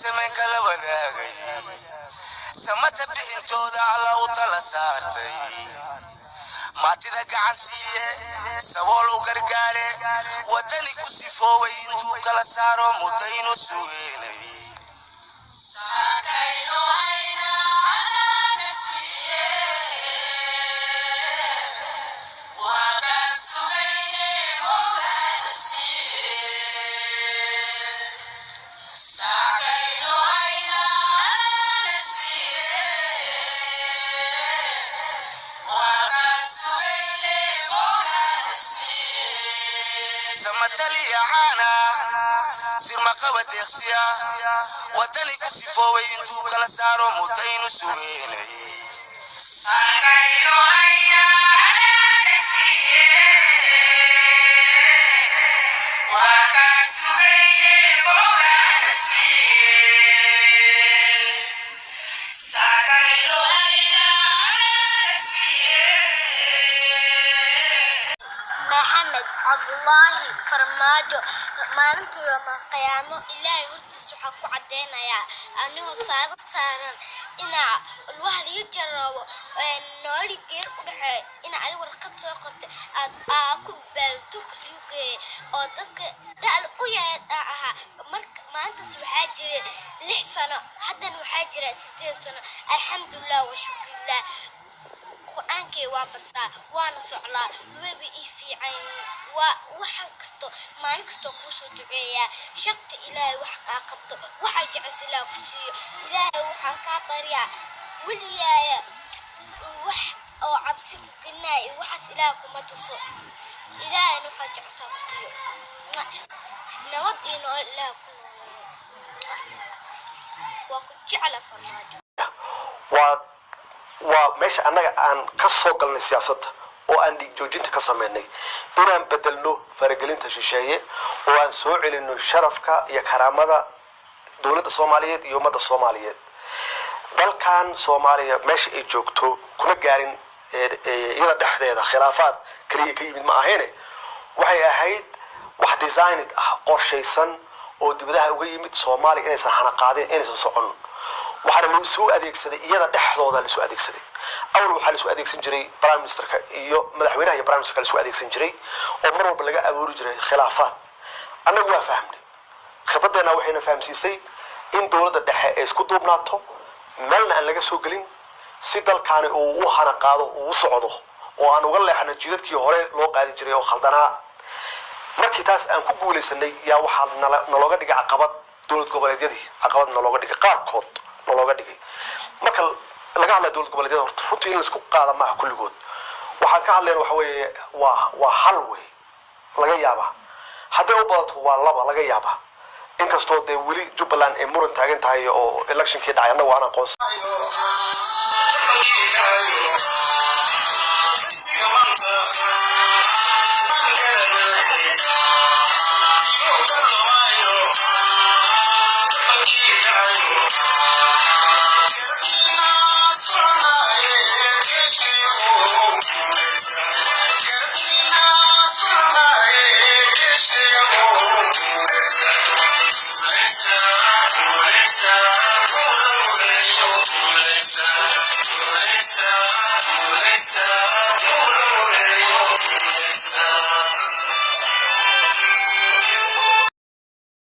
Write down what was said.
سمن كلا وداعي سمت بحنتودا على وطلا سارتي ما تدق عن سيه سوالو غرغاري ودني كسيفو ويندو كلا سارو مدينو سويني ساكينو عينا على نسيه وكان سويني مولا نسيه ساكينو عينا على نسيه وكان سويني مولا نسيه سمتلي عانا سير ما قبت يخسيا ودني كسيفو ويندو كلا سارو مدينو سويني ساكينو عينا على نسيه وكان سويني مولا نسيه ساكينو عينا على نسيه محمد عبد الله فرماجو maalinta yawm qiyaamo ilaahay hortiisa waxa ku cadeynaya anigoo saaran ina wax laga jarabo nooli geer u dhaxay ina ay warqad soo qortay aad ku baalto kuyuge oo dadka dal u yareed aha marka maanta waxa jiray 6 sano haddana waxa jira 8 sano alxamdulillah wa shukrillah quraanka waa bartaa waana soclaa webi ifiicay waxa kasto maalin kasto ku soo duceeyaa shaqti ilaahay wax ka qabto waxa jecel ku siiyo ilaahay waxa ka bariya waliyaaya wax oo cabsi ginay waxas ilaahay kuma tuso ilaahay waxa jecel ku siiyo nabad ino ilaahay ku ku jecel farmaajo waa meesha anaga aan ka soo galnay siyaasadda oo aan dig joojinta ka sameynay inaan bedelno faragelinta shisheeye oo aan soo celino sharafka iyo karaamada dawladda Soomaaliyeed iyo ummadda Soomaaliyeed dalkan Soomaaliya meesha ay joogto kuma gaarin iyada dhexdeeda khilaafaad kaliya ka yimid ma ahayne waxay ahayd wax designed ah qorshaysan oo dibadaha uga yimid Soomaaliya inaysan xana qaadin inaysan socon waxaana loo soo adeegsaday iyada dhexdooda la soo adeegsaday awal waxa la soo adeegsan jiray prime ministerka iyo madaxweynaha iyo prime ministerka la soo adeegsan jiray oo mar walba laga abuuri jiray khilaafaad anagu waa fahamnay khibradana waxayna fahamsiisay in dawladda dhexe ay isku duubnaato meelna aan laga soo galin si dalkaani uu u xana qaado uu u socdo oo aan uga leexano jidadkii hore loo qaadi jiray oo khaldanaa markii taas aan ku guuleysanay yaa waxa nalooga dhigay caqabad dawlad goboleedyadii caqabad nalooga dhigay qaarkood nalooga dhigay marka laga hadlayo dawlad goboleedyada horta runtii in la isku qaada maaha kulligood waxaan ka hadlayna waxa weeye waa hal way laga yaabaa hadday u badato waa laba laga yaabaa inkastoo dee weli Jubbaland ay muran taagan tahay oo electionkii dhacay annagu aan aqoonsan